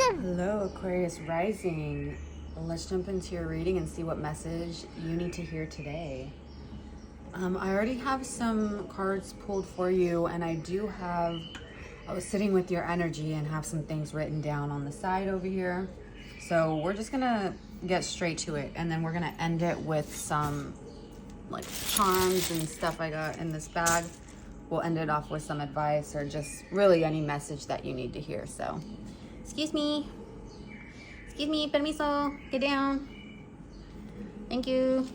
Hello, Aquarius rising. Let's jump into your reading and see what message you need to hear today. I already have some cards pulled for you, and I was sitting with your energy and have some things written down on the side over here. So we're just gonna get straight to it, and then we're gonna end it with some like charms and stuff I got in this bag. We'll end it off with some advice or just really any message that you need to hear. So excuse me, permiso, get down. Thank you.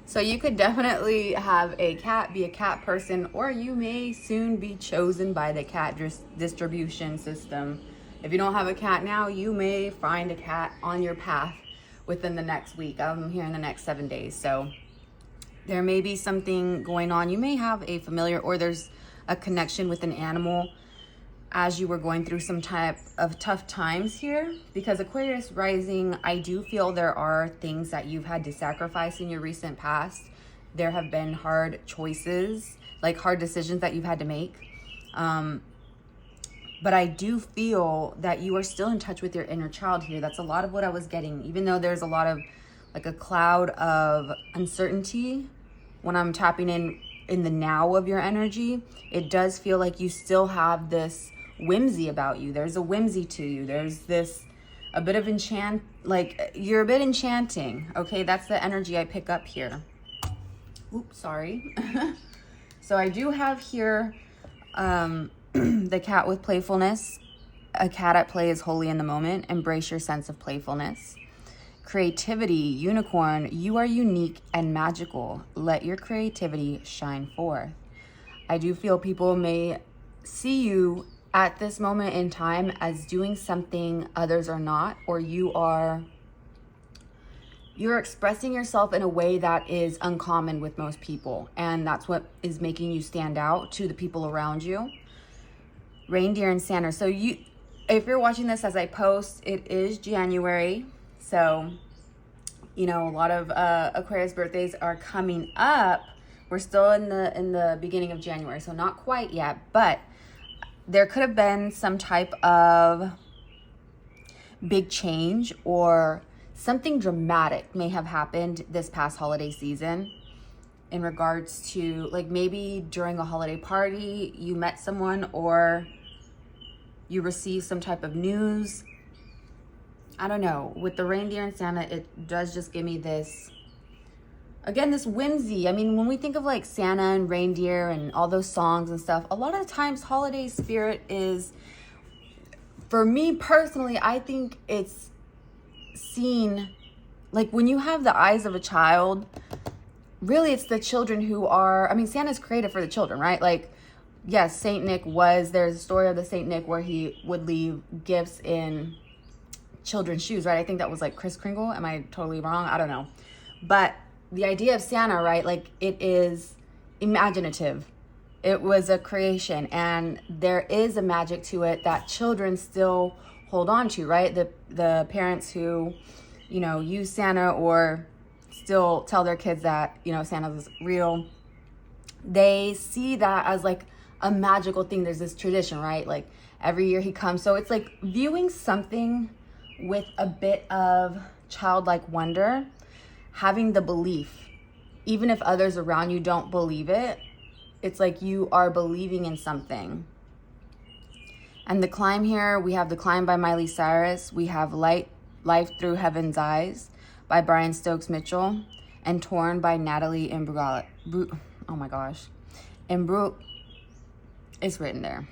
So you could definitely have a cat, be a cat person, or you may soon be chosen by the cat distribution system. If you don't have a cat now, you may find a cat on your path within the next week. I'm here in the next 7 days. So there may be something going on. You may have a familiar, or there's a connection with an animal as you were going through some type of tough times here. Because Aquarius rising, I do feel there are things that you've had to sacrifice in your recent past. There have been hard choices, like hard decisions that you've had to make. But I do feel that you are still in touch with your inner child here. That's a lot of what I was getting, even though there's a lot of like a cloud of uncertainty when I'm tapping in the now of your energy. It does feel like you still have this whimsy about you. There's a whimsy to you. There's a bit of like you're a bit enchanting. Okay, that's the energy I pick up here. Oops, sorry. So I do have here the cat with playfulness. A cat at play is wholly in the moment. Embrace your sense of playfulness. Creativity, unicorn, you are unique and magical. Let your creativity shine forth. I do feel people may see you at this moment in time as doing something others are not, or you're expressing yourself in a way that is uncommon with most people, and that's what is making you stand out to the people around you. Reindeer and Santa. So if you're watching this as I post, it is January. So, you know, a lot of Aquarius birthdays are coming up. We're still in the beginning of January, so not quite yet, but there could have been some type of big change or something dramatic may have happened this past holiday season in regards to, like, maybe during a holiday party you met someone or you received some type of news. I don't know. With the reindeer and Santa, it does just give me this, again, this whimsy. I mean, when we think of like Santa and reindeer and all those songs and stuff, a lot of the times holiday spirit is, for me personally, I think it's seen, like when you have the eyes of a child, really it's the children who are, I mean, Santa's created for the children, right? Like, yes, there's a story of the Saint Nick where he would leave gifts in children's shoes, right? I think that was like Kris Kringle. Am I totally wrong? I don't know. But the idea of Santa, right? Like, it is imaginative. It was a creation, and there is a magic to it that children still hold on to, right? The parents who, you know, use Santa or still tell their kids that, you know, Santa's real, they see that as like a magical thing. There's this tradition, right? Like every year he comes. So it's like viewing something with a bit of childlike wonder, having the belief, even if others around you don't believe it, it's like you are believing in something. And the climb here, we have The Climb by Miley Cyrus. We have Life Through Heaven's Eyes by Brian Stokes Mitchell, and Torn by Natalie Imbruglia. Oh my gosh. It's written there.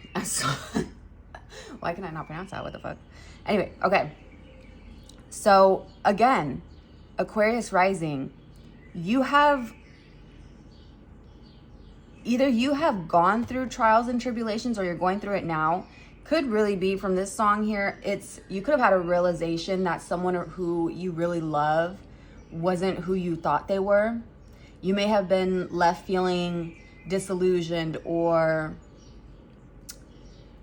Why can I not pronounce that? What the fuck? Anyway, okay. So again, Aquarius rising, you have gone through trials and tribulations, or you're going through it now. Could really be from this song here. You could have had a realization that someone who you really love wasn't who you thought they were. You may have been left feeling disillusioned, or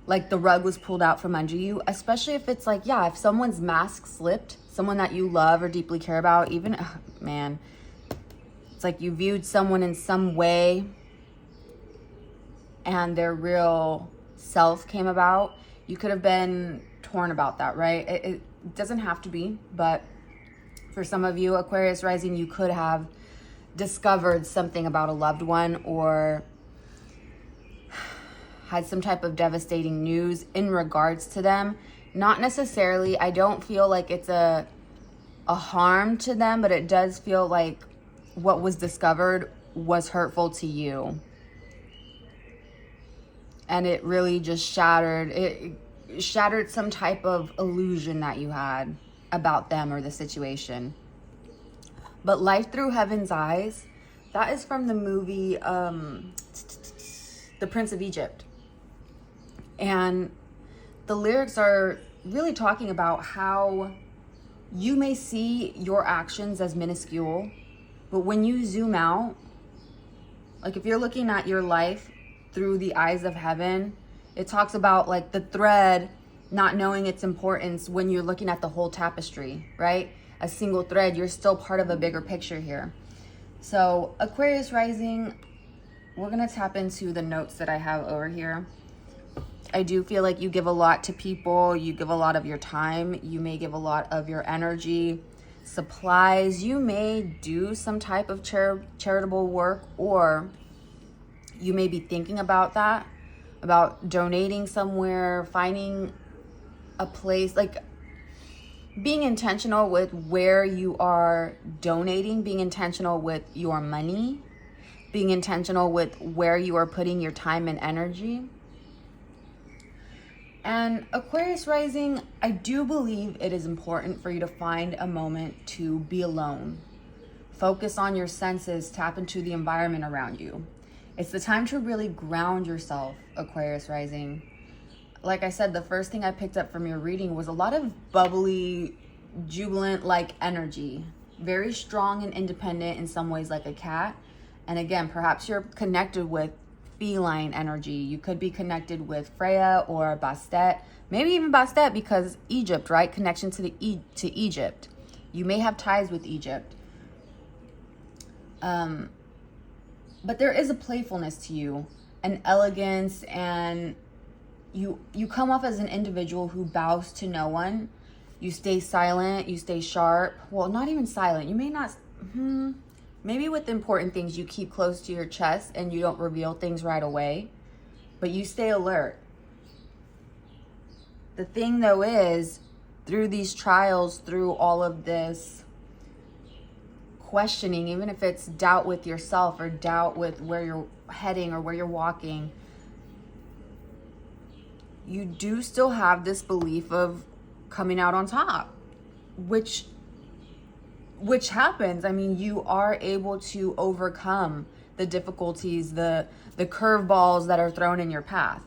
like the rug was pulled out from under you, especially if it's like, yeah, if someone's mask slipped, someone that you love or deeply care about, even, man, it's like you viewed someone in some way and their real self came about, you could have been torn about that, right? It doesn't have to be, but for some of you, Aquarius rising, you could have discovered something about a loved one or had some type of devastating news in regards to them. Not necessarily, I don't feel like it's a harm to them, but it does feel like what was discovered was hurtful to you. And it really just shattered some type of illusion that you had about them or the situation. But Life Through Heaven's Eyes, that is from the movie The Prince of Egypt. And the lyrics are really talking about how you may see your actions as minuscule, but when you zoom out, like if you're looking at your life through the eyes of heaven, it talks about like the thread not knowing its importance when you're looking at the whole tapestry, right? A single thread, you're still part of a bigger picture here. So Aquarius rising, we're gonna tap into the notes that I have over here. I do feel like you give a lot to people. You give a lot of your time. You may give a lot of your energy, supplies. You may do some type of charitable work, or you may be thinking about that, about donating somewhere, finding a place, like being intentional with where you are donating, being intentional with your money, being intentional with where you are putting your time and energy. And Aquarius rising, I do believe it is important for you to find a moment to be alone. Focus on your senses, tap into the environment around you. It's the time to really ground yourself, Aquarius rising. Like I said, the first thing I picked up from your reading was a lot of bubbly, jubilant-like energy. Very strong and independent in some ways, like a cat. And again, perhaps you're connected with feline energy. You could be connected with Freya or Bastet, maybe even Bastet, because Egypt, right? Connection to Egypt. You may have ties with Egypt. But there is a playfulness to you, an elegance, and you come off as an individual who bows to no one. You stay silent, you stay sharp. Well, not even silent. You may not, maybe with important things you keep close to your chest and you don't reveal things right away, but you stay alert. The thing though is, through these trials, through all of this questioning, even if it's doubt with yourself or doubt with where you're heading or where you're walking, you do still have this belief of coming out on top, which happens. I mean, you are able to overcome the difficulties, the curveballs that are thrown in your path.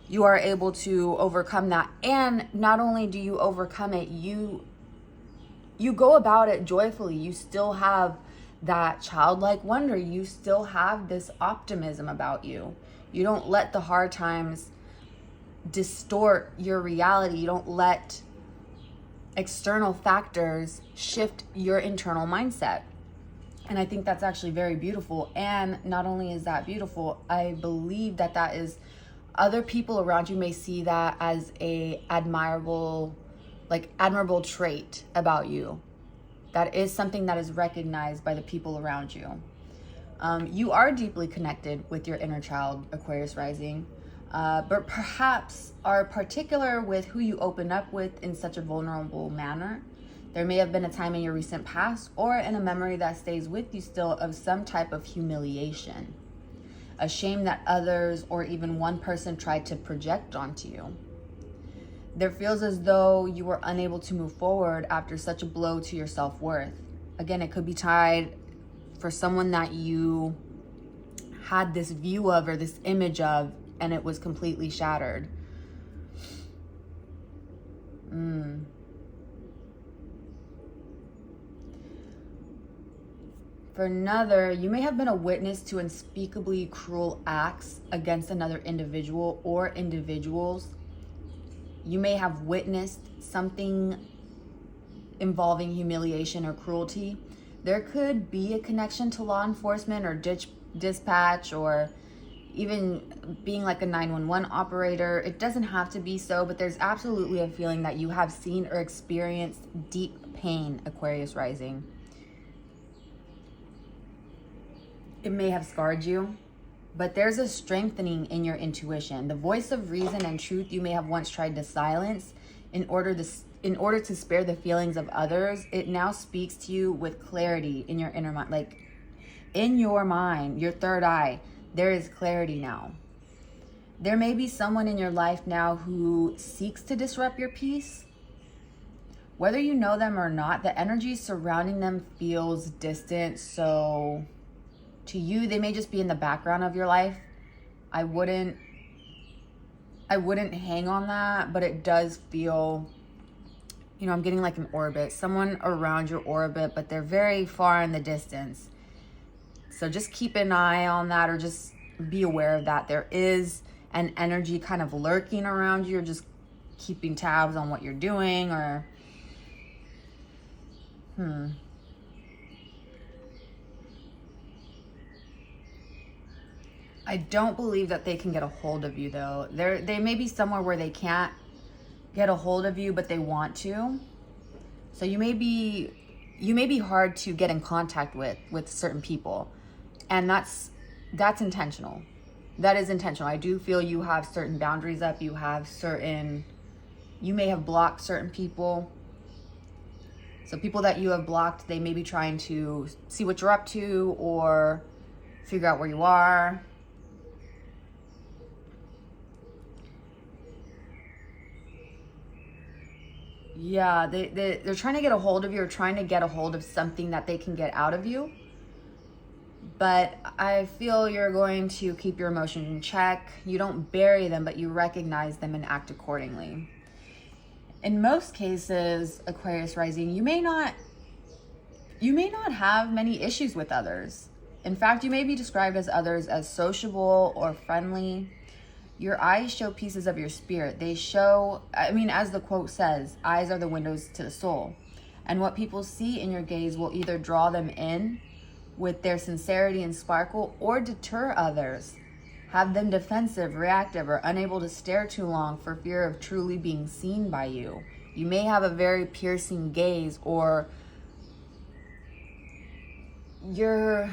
You are able to overcome that. And not only do you overcome it, you go about it joyfully. You still have that childlike wonder. You still have this optimism about you. You don't let the hard times distort your reality. You don't let external factors shift your internal mindset. And I think that's actually very beautiful. And not only is that beautiful, I believe that is, other people around you may see that as a admirable trait about you. That is something that is recognized by the people around you. You are deeply connected with your inner child, Aquarius rising. But perhaps are particular with who you open up with in such a vulnerable manner. There may have been a time in your recent past or in a memory that stays with you still of some type of humiliation, a shame that others or even one person tried to project onto you. There feels as though you were unable to move forward after such a blow to your self-worth. Again, it could be tied for someone that you had this view of or this image of, and it was completely shattered. For another, you may have been a witness to unspeakably cruel acts against another individual or individuals. You may have witnessed something involving humiliation or cruelty. There could be a connection to law enforcement or dispatch, or even being like a 911 operator. It doesn't have to be so, but there's absolutely a feeling that you have seen or experienced deep pain, Aquarius rising. It may have scarred you, but there's a strengthening in your intuition. The voice of reason and truth you may have once tried to silence in order to spare the feelings of others, it now speaks to you with clarity in your inner mind. Like in your mind, your third eye, there is clarity now. There may be someone in your life now who seeks to disrupt your peace. Whether you know them or not, the energy surrounding them feels distant. So to you, they may just be in the background of your life. I wouldn't hang on that, but it does feel, I'm getting like an orbit, someone around your orbit, but they're very far in the distance. So just keep an eye on that, or just be aware of that. There is an energy kind of lurking around you, or just keeping tabs on what you're doing, or I don't believe that they can get a hold of you though. They may be somewhere where they can't get a hold of you, but they want to. So you may be hard to get in contact with certain people. And that's intentional. That is intentional. I do feel you have certain boundaries up. You may have blocked certain people. So people that you have blocked, they may be trying to see what you're up to or figure out where you are. Yeah, they're trying to get a hold of you, or trying to get a hold of something that they can get out of you. But I feel you're going to keep your emotions in check. You don't bury them, but you recognize them and act accordingly. In most cases, Aquarius rising, you may not have many issues with others. In fact, you may be described as others as sociable or friendly. Your eyes show pieces of your spirit. They show, as the quote says, eyes are the windows to the soul. And what people see in your gaze will either draw them in with their sincerity and sparkle, or deter others, have them defensive, reactive, or unable to stare too long for fear of truly being seen by you. You may have a very piercing gaze, or there's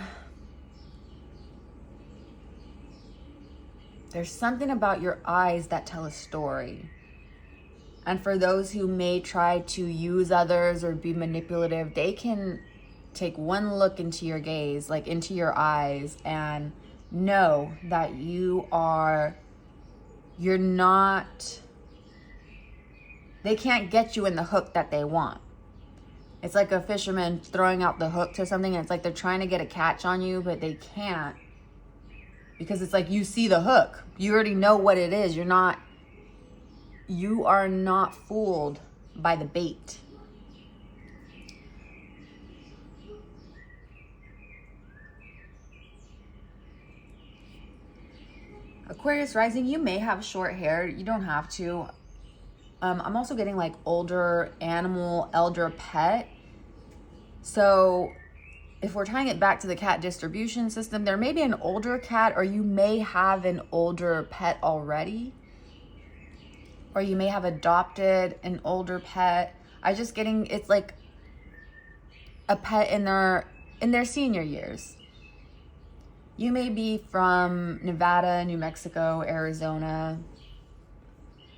something about your eyes that tell a story. And for those who may try to use others or be manipulative, they can take one look into your gaze, like into your eyes, and know that they can't get you in the hook that they want. It's like a fisherman throwing out the hook to something, and it's like they're trying to get a catch on you, but they can't, because it's like you see the hook. You already know what it is. You are not fooled by the bait. Aquarius rising, you may have short hair. You don't have to. I'm also getting like older animal, elder pet. So if we're tying it back to the cat distribution system, there may be an older cat, or you may have an older pet already. Or you may have adopted an older pet. It's like a pet in their senior years. You may be from Nevada, New Mexico, Arizona.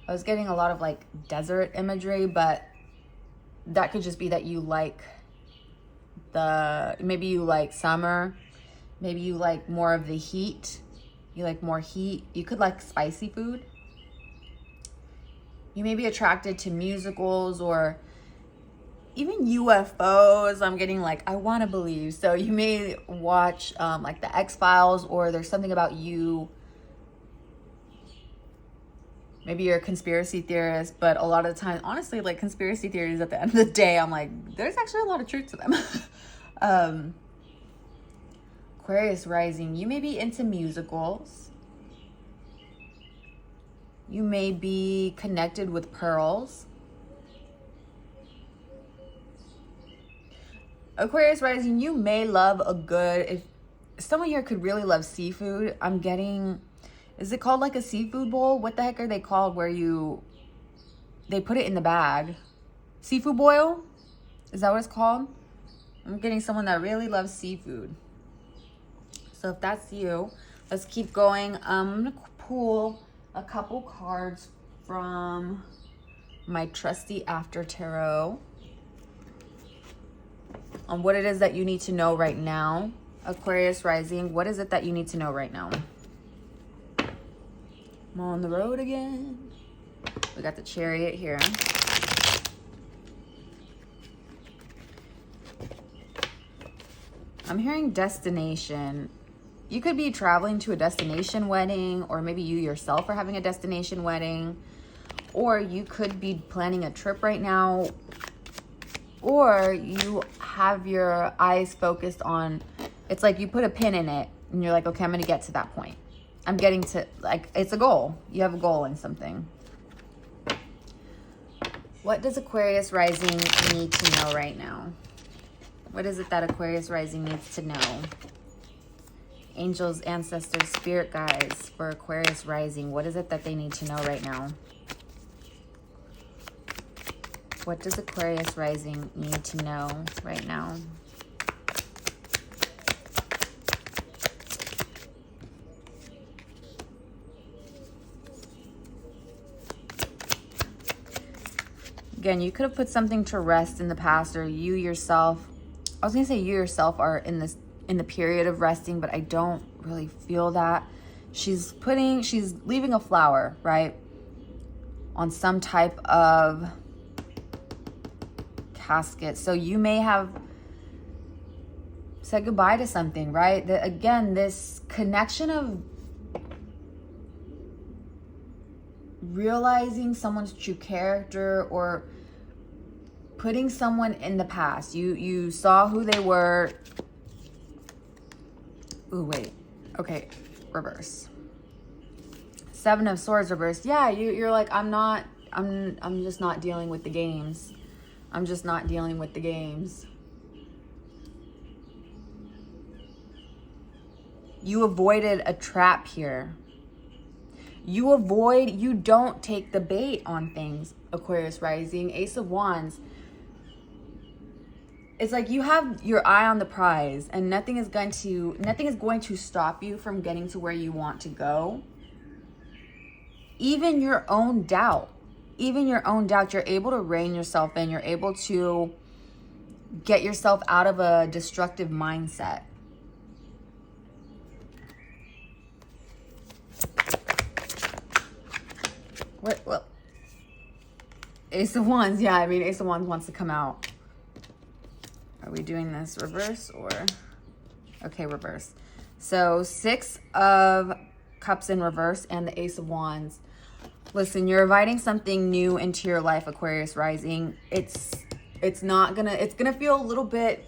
I was getting a lot of like desert imagery, but that could just be that you like maybe you like summer. Maybe you like more of the heat. You like more heat. You could like spicy food. You may be attracted to musicals or even UFOs. I'm getting like, I want to believe. So you may watch like the X-Files, or there's something about you. Maybe you're a conspiracy theorist, but a lot of the time, honestly, like conspiracy theories at the end of the day, I'm like, there's actually a lot of truth to them. Aquarius rising, you may be into musicals. You may be connected with pearls. Aquarius rising, you may love if someone here could really love seafood. I'm getting Is it called like a seafood bowl? What the heck are they called where they put it in the bag? Seafood boil? Is that what it's called? I'm getting someone that really loves seafood. So if that's you, let's keep going. I'm going to pull a couple cards from my trusty After Tarot on what it is that you need to know right now. Aquarius rising, what is it that you need to know right now? I'm on the road again. We got the Chariot here. I'm hearing destination. You could be traveling to a destination wedding, or maybe you yourself are having a destination wedding, or you could be planning a trip right now, or you have your eyes focused on, it's like you put a pin in it and you're like, okay, I'm going to get to that point. I'm getting to, like, it's a goal. You have a goal in something. What does Aquarius rising need to know right now? What is it that Aquarius rising needs to know? Angels, ancestors, spirit guides for Aquarius rising. What is it that they need to know right now? What does Aquarius rising need to know right now? Again, you could have put something to rest in the past, or you yourself, I was going to say you yourself are in the period of resting, but I don't really feel that. She's leaving a flower, right? On some type of casket. So you may have said goodbye to something, right? Again, this connection of realizing someone's true character, or putting someone in the past. You saw who they were. Ooh, wait. Okay, reverse. Seven of Swords reverse. Yeah, you're like, I'm just not dealing with the games. I'm just not dealing with the games. You avoided a trap here. You don't take the bait on things, Aquarius rising. Ace of Wands. It's like you have your eye on the prize, and nothing is going to stop you from getting to where you want to go. Even your own doubt, you're able to rein yourself in. You're able to get yourself out of a destructive mindset. What? Ace of Wands. Yeah, I mean, Ace of Wands wants to come out. Are we doing this reverse or? Okay, reverse. So 6 of Cups in reverse and the Ace of Wands. Listen, you're inviting something new into your life, Aquarius rising. It's gonna feel a little bit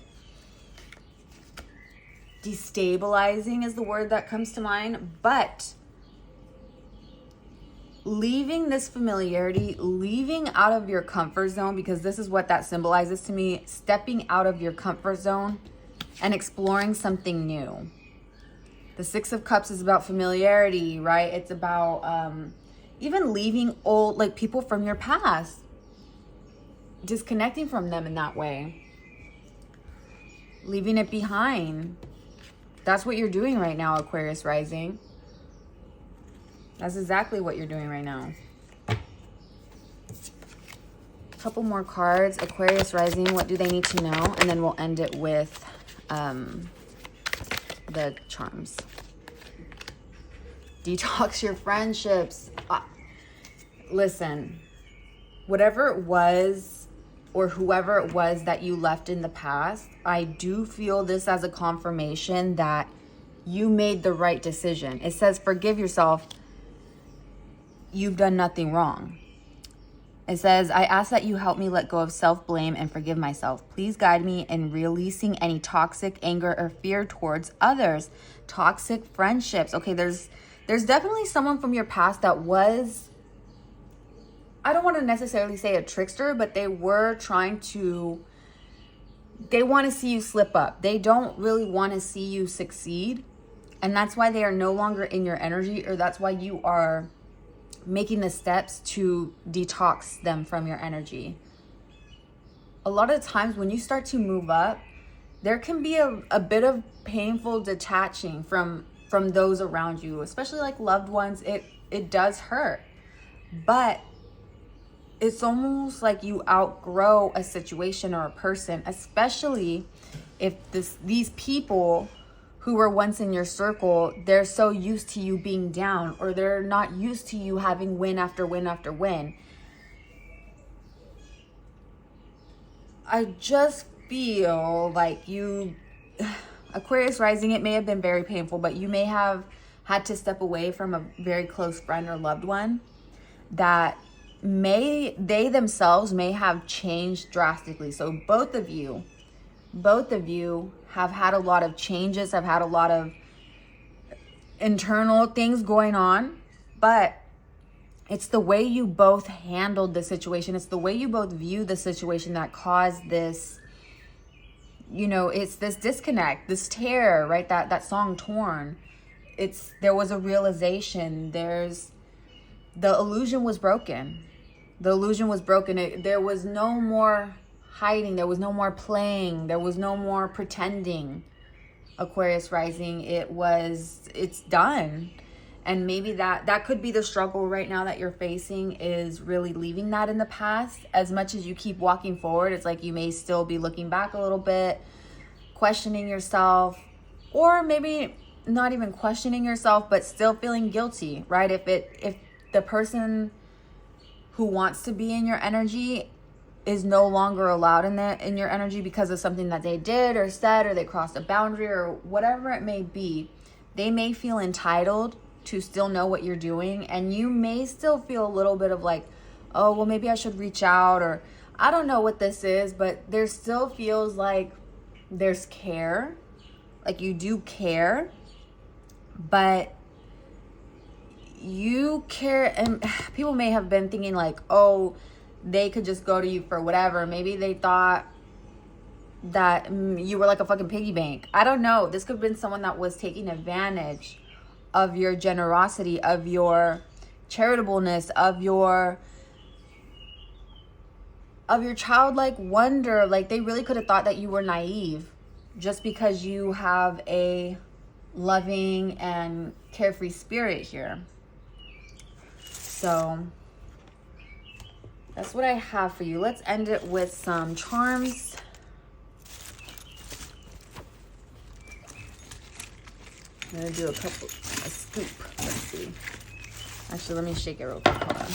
destabilizing is the word that comes to mind, but leaving this familiarity, leaving out of your comfort zone, because this is what that symbolizes to me, stepping out of your comfort zone and exploring something new. The 6 of Cups is about familiarity, right? It's about even leaving old, like, people from your past, disconnecting from them in that way, leaving it behind. That's what you're doing right now, Aquarius rising. That's exactly what you're doing right now. A couple more cards. Aquarius rising, what do they need to know? And then we'll end it with the charms. Detox your friendships. Listen, whatever it was or whoever it was that you left in the past, I do feel this as a confirmation that you made the right decision. It says forgive yourself. You've done nothing wrong. It says, I ask that you help me let go of self-blame and forgive myself. Please guide me in releasing any toxic anger or fear towards others. Toxic friendships. Okay, there's definitely someone from your past that was, I don't want to necessarily say a trickster, but they want to see you slip up. They don't really want to see you succeed. And that's why they are no longer in your energy, or that's why you are making the steps to detox them from your energy. A lot of times when you start to move up, there can be a bit of painful detaching from those around you, especially like loved ones. It does hurt, but it's almost like you outgrow a situation or a person, especially if these people who were once in your circle, they're so used to you being down, or they're not used to you having win after win after win. I just feel like Aquarius rising, it may have been very painful, but you may have had to step away from a very close friend or loved one that they themselves may have changed drastically. So both of you have had a lot of changes, have had a lot of internal things going on, but it's the way you both handled the situation. It's the way you both view the situation that caused this, it's this disconnect, this tear, right? That song Torn. There was a realization. The illusion was broken. The illusion was broken. There was no more hiding. There was no more playing. There was no more pretending. Aquarius rising, it's done. And maybe that could be the struggle right now that you're facing, is really leaving that in the past. As much as you keep walking forward, it's like you may still be looking back a little bit, questioning yourself, or maybe not even questioning yourself, but still feeling guilty, right? If the person who wants to be in your energy is no longer allowed in your energy because of something that they did or said, or they crossed a boundary or whatever it may be, they may feel entitled to still know what you're doing, and you may still feel a little bit of like, oh, well, maybe I should reach out, or I don't know what this is, but there still feels like there's care, like you do care, but you care, and people may have been thinking like, oh, they could just go to you for whatever. Maybe they thought that you were like a fucking piggy bank. I don't know. This could have been someone that was taking advantage of your generosity, of your charitableness, of your childlike wonder. Like, they really could have thought that you were naive just because you have a loving and carefree spirit here. So that's what I have for you. Let's end it with some charms. I'm gonna do a scoop. Let's see. Actually, let me shake it real quick. Hold on.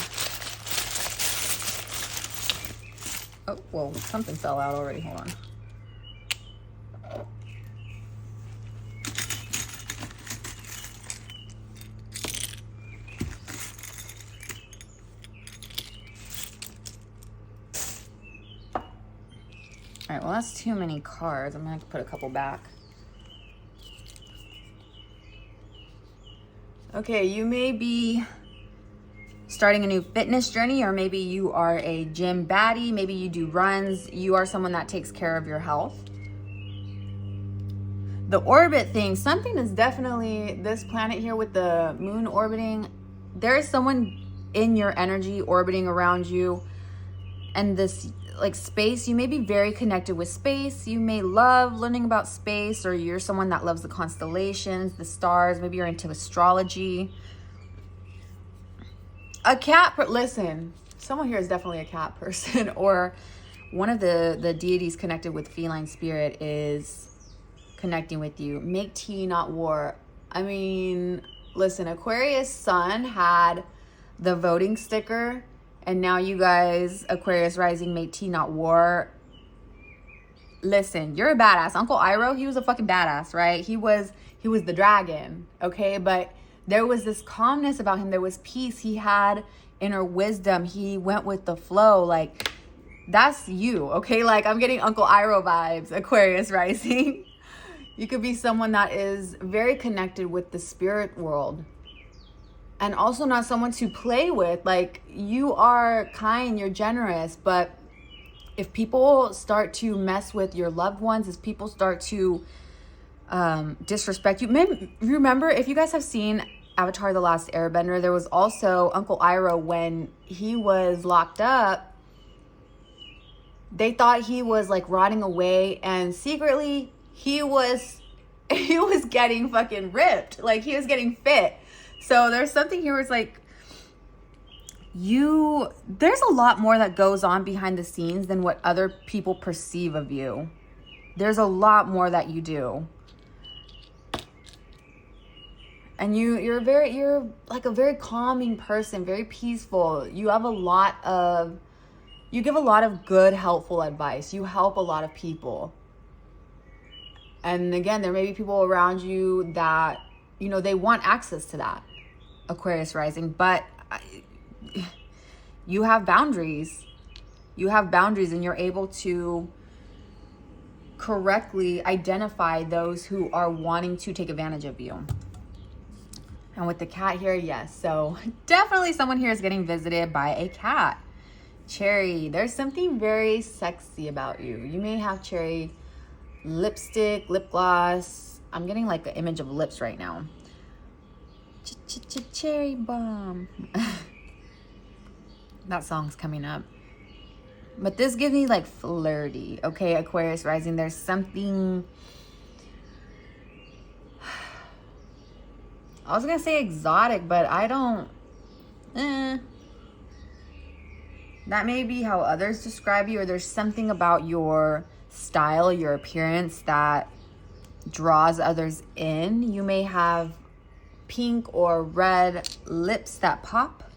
Oh, well, something fell out already. Hold on. All right, well, that's too many cards. I'm gonna have to put a couple back. Okay, you may be starting a new fitness journey, or maybe you are a gym baddie. Maybe you do runs. You are someone that takes care of your health. The orbit thing, something is definitely, this planet here with the moon orbiting, there is someone in your energy orbiting around you, and this like space, you may be very connected with space. You may love learning about space, or you're someone that loves the constellations, the stars. Maybe you're into astrology. A cat, listen, someone here is definitely a cat person, or one of the deities connected with feline spirit is connecting with you. Make tea, not war. I mean, listen, Aquarius sun had the voting sticker, and now you guys, Aquarius rising, make tea, not war. Listen, you're a badass. Uncle Iroh, he was a fucking badass, right? He was the dragon, okay? But there was this calmness about him. There was peace. He had inner wisdom. He went with the flow. Like, that's you, okay? Like, I'm getting Uncle Iroh vibes, Aquarius rising. You could be someone that is very connected with the spirit world, and also not someone to play with. Like, you are kind, you're generous, but if people start to mess with your loved ones, if people start to disrespect you. Remember, if you guys have seen Avatar: The Last Airbender, there was also Uncle Iroh when he was locked up. They thought he was like rotting away, and secretly he was getting fucking ripped. Like, he was getting fit. So there's something here where it's like, there's a lot more that goes on behind the scenes than what other people perceive of you. There's a lot more that you do. And you're like a very calming person, very peaceful. You give a lot of good, helpful advice. You help a lot of people. And again, there may be people around you that, they want access to that, Aquarius rising, but you have boundaries. You have boundaries, and you're able to correctly identify those who are wanting to take advantage of you. And with the cat here, yes. So definitely someone here is getting visited by a cat. Cherry, there's something very sexy about you. You may have cherry lipstick, lip gloss. I'm getting like an image of lips right now. Cherry bomb. That song's coming up. But this gives me like flirty. Okay, Aquarius rising. There's something... I was going to say exotic, but I don't... That may be how others describe you, or there's something about your style, your appearance that draws others in. You may have pink or red lips that pop.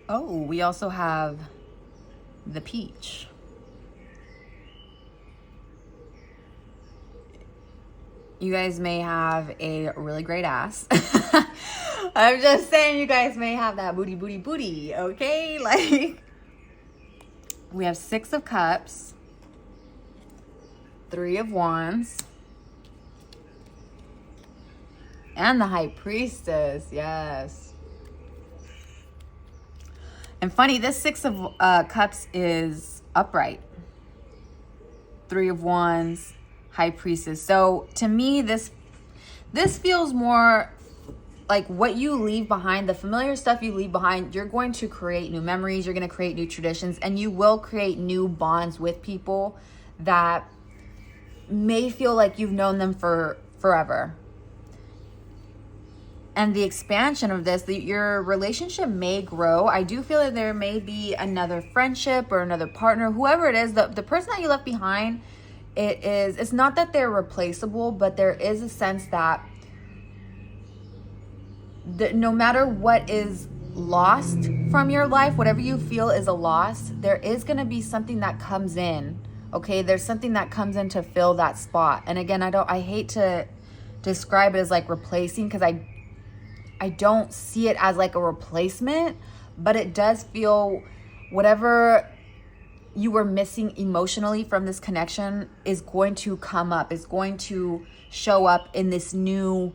Oh, we also have the peach. You guys may have a really great ass. I'm just saying, you guys may have that booty, okay? Like, we have 6 of Cups, 3 of Wands, and the High Priestess, yes. And funny, this 6 of Cups is upright. 3 of Wands, High Priestess. So to me, this feels more like what you leave behind, the familiar stuff you leave behind. You're going to create new memories. You're going to create new traditions, and you will create new bonds with people that may feel like you've known them for forever. And the expansion of this, your relationship may grow. I do feel that there may be another friendship or another partner, whoever it is, the person that you left behind. It's not that they're replaceable, but there is a sense that no matter what is lost from your life, whatever you feel is a loss, there is going to be something that comes in. Okay, there's something that comes in to fill that spot. And again, I hate to describe it as like replacing, because I don't see it as like a replacement, but it does feel whatever you were missing emotionally from this connection is going to come up, is going to show up in this new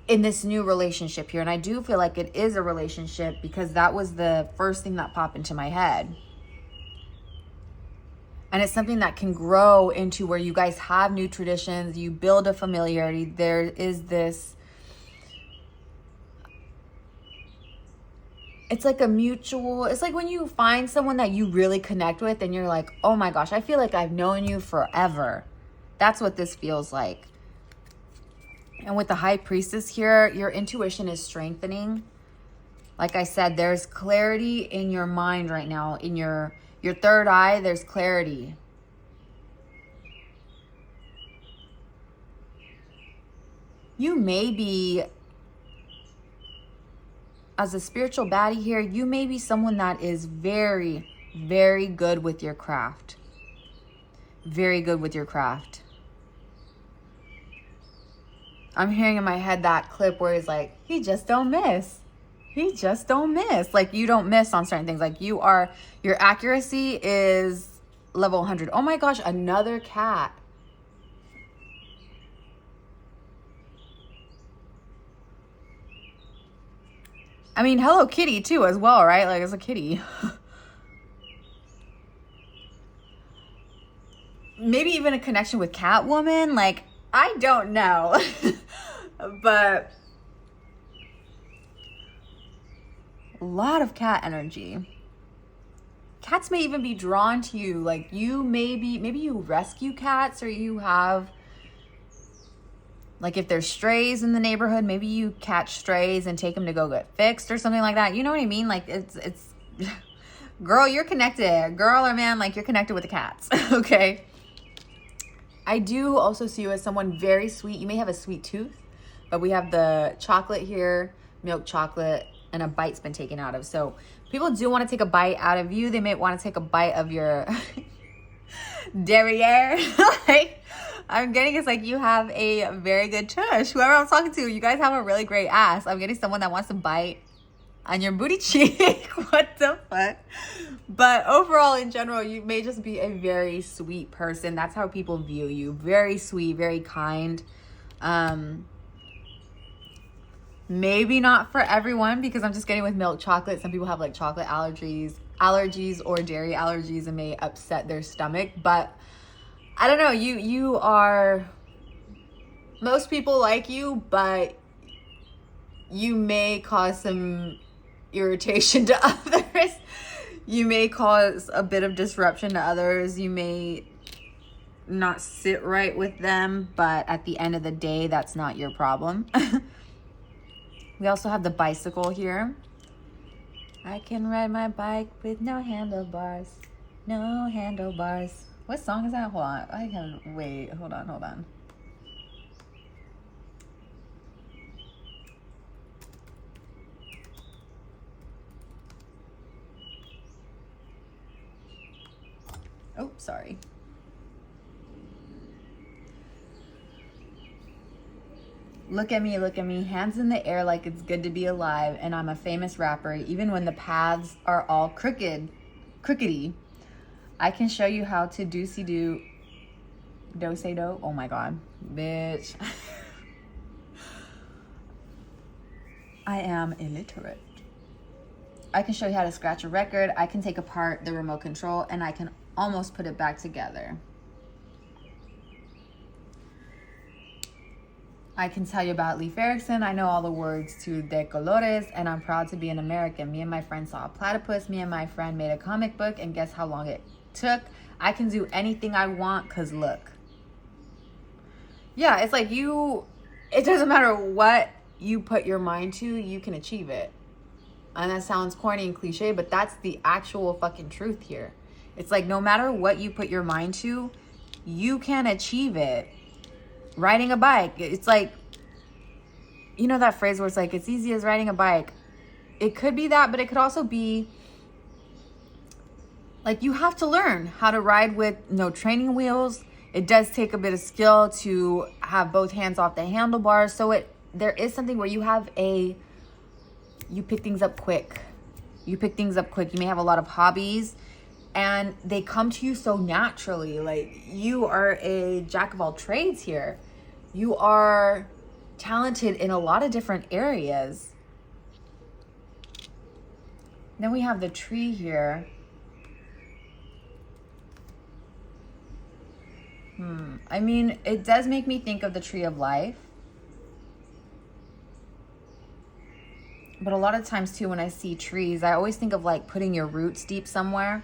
relationship here. And I do feel like it is a relationship, because that was the first thing that popped into my head. And it's something that can grow into where you guys have new traditions, you build a familiarity. There is this, it's like a mutual, it's like when you find someone that you really connect with and you're like, oh my gosh, I feel like I've known you forever. That's what this feels like. And with the High Priestess here, your intuition is strengthening. Like I said, there's clarity in your mind right now. In your third eye, there's clarity. You may be, as a spiritual baddie here, you may be someone that is very, very good with your craft. Very good with your craft. I'm hearing in my head that clip where he's like, he just don't miss. He just don't miss. Like, you don't miss on certain things. Like, your accuracy is level 100. Oh my gosh, another cat. I mean, Hello Kitty too as well, right? Like, it's a kitty. maybe even a connection with Catwoman. Like, I don't know. But a lot of cat energy. Cats may even be drawn to you. Like, you maybe you rescue cats, or you have, like, if there's strays in the neighborhood, maybe you catch strays and take them to go get fixed or something like that. You know what I mean? Like, it's girl, you're connected. Girl or man, like, you're connected with the cats. Okay. I do also see you as someone very sweet. You may have a sweet tooth, but we have the chocolate here, milk chocolate, and a bite's been taken out of. So people do want to take a bite out of you. They may want to take a bite of your derriere. Like, I'm getting, it's like you have a very good tush. Whoever I'm talking to, you guys have a really great ass. I'm getting someone that wants to bite on your booty cheek. What the fuck? But overall, in general, you may just be a very sweet person. That's how people view you. Very sweet, very kind. Maybe not for everyone, because I'm just getting with milk chocolate. Some people have like chocolate allergies or dairy allergies, and may upset their stomach. But I don't know, you are, most people like you, but you may cause some irritation to others. You may cause a bit of disruption to others. You may not sit right with them, but at the end of the day, that's not your problem. We also have the bicycle here. I can ride my bike with no handlebars. No handlebars. What song is that? Hold on. I can wait. Hold on. Oh, sorry. Look at me, hands in the air like it's good to be alive, and I'm a famous rapper, even when the paths are all crookedy. I can show you how to do-say-do. Oh my God, bitch. I am illiterate. I can show you how to scratch a record. I can take apart the remote control, and I can almost put it back together. I can tell you about Leif Erikson. I know all the words to De Colores, and I'm proud to be an American. Me and my friend saw a platypus. Me and my friend made a comic book, and guess how long it took? I can do anything I want, because look. Yeah, it's like it doesn't matter what you put your mind to, you can achieve it. And that sounds corny and cliche, but that's the actual fucking truth here. It's like, no matter what you put your mind to, you can achieve it. Riding a bike, it's like, you know that phrase where it's like, it's easy as riding a bike. It could be that, but it could also be like, you have to learn how to ride with no training wheels. It does take a bit of skill to have both hands off the handlebars. So there is something where you pick things up quick. You may have a lot of hobbies, and they come to you so naturally. Like, you are a jack of all trades here. You are talented in a lot of different areas. Then we have the tree here. I mean, it does make me think of the tree of life. But a lot of times too, when I see trees, I always think of like putting your roots deep somewhere.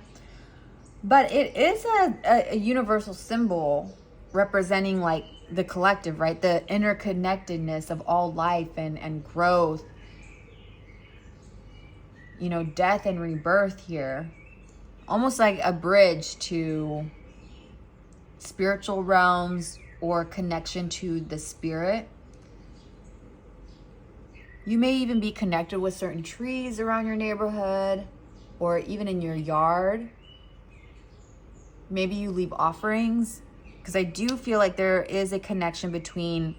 But it is a universal symbol representing like the collective, right? The interconnectedness of all life and growth. You know, death and rebirth here. Almost like a bridge to spiritual realms or connection to the spirit. You may even be connected with certain trees around your neighborhood or even in your yard. Maybe you leave offerings, because I do feel like there is a connection between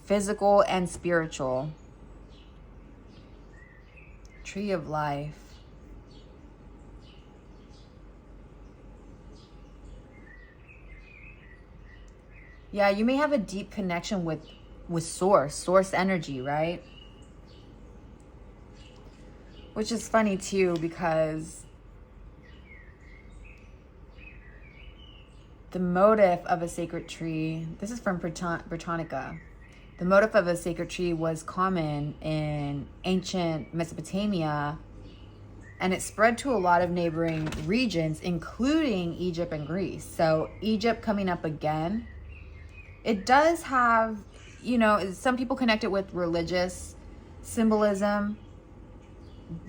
physical and spiritual. Tree of life. Yeah, you may have a deep connection with source energy, right? Which is funny too, because The motif of a sacred tree, this is from Britannica. The motif of a sacred tree was common in ancient Mesopotamia, and it spread to a lot of neighboring regions, including Egypt and Greece. So Egypt coming up again. It does have, you know, some people connect it with religious symbolism,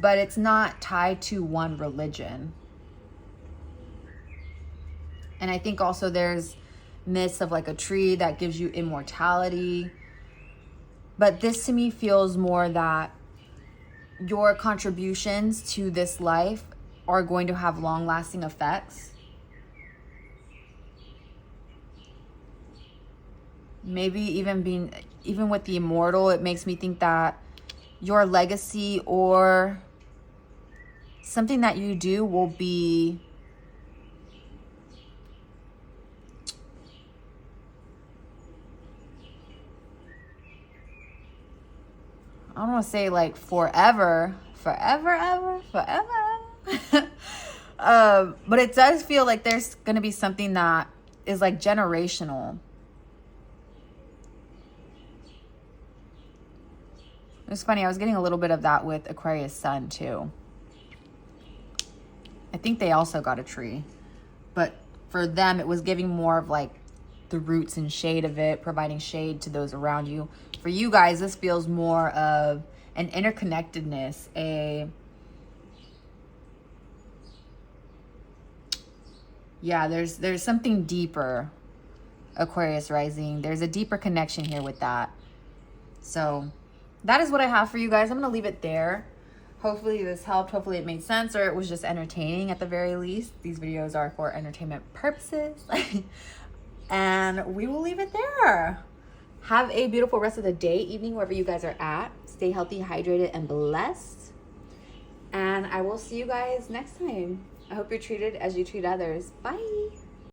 but it's not tied to one religion. And I think also there's myths of like a tree that gives you immortality. But this to me feels more that your contributions to this life are going to have long-lasting effects. Maybe even with the immortal, it makes me think that your legacy or something that you do will be I don't want to say like forever. But it does feel like there's going to be something that is like generational. It's funny, I was getting a little bit of that with Aquarius Sun too. I think they also got a tree. But for them, it was giving more of like the roots and shade of it, providing shade to those around you. For you guys, this feels more of an interconnectedness, there's something deeper, Aquarius rising. There's a deeper connection here with that. So that is what I have for you guys. I'm going to leave it there. Hopefully this helped. Hopefully it made sense, or it was just entertaining at the very least. These videos are for entertainment purposes. And we will leave it there. Have a beautiful rest of the day, evening, wherever you guys are at. Stay healthy, hydrated, and blessed. And I will see you guys next time. I hope you're treated as you treat others. Bye.